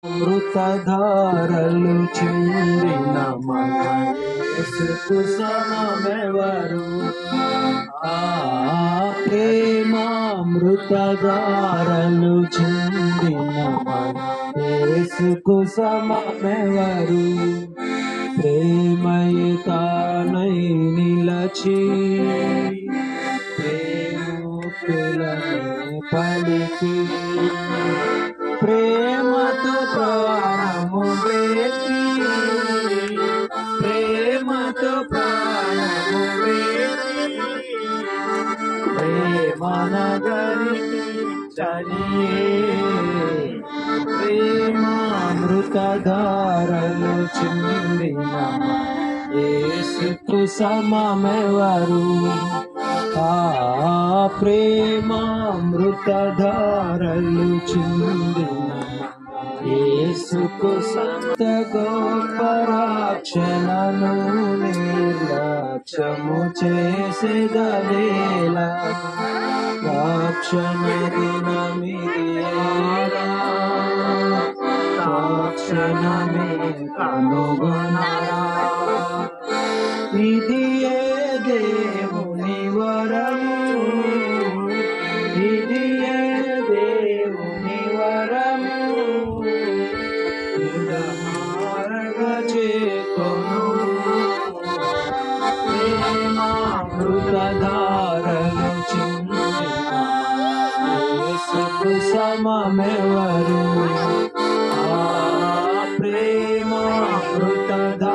అమృతధారలు చిందిన మన యేసుకు సమమెవరు? ఆ ప్రేమామృతధారలు చిందిన మన యేసుకు సమమెవరు? ప్రేమయే తానై నిలచి ప్రేమోక్తులనే పలికి ప్రేమతో ప్రాణము వేసి ప్రేమతో ప్రాణము వేసి ప్రేమనగరి చనియే ప్రేమామృతధారలు చిందిన యేసుకు సమమెవరు? ఆ ప్రేమామృతధారలు చిందిన యేసుకు సంత గొప్ప రక్షణను నిర్లక్ష్యము చేసేదవేళ రక్షణ దినమిదేలా రక్షణమే కనుగొనరా ఇది ఏ దేవుని వరము ఇది ఏ దేవుని వరము మారగా చేకొను ప్రేమామృతధారలు చిందిన యేసుకు సమమెవరు? ఆ ప్రేమామృతధారలు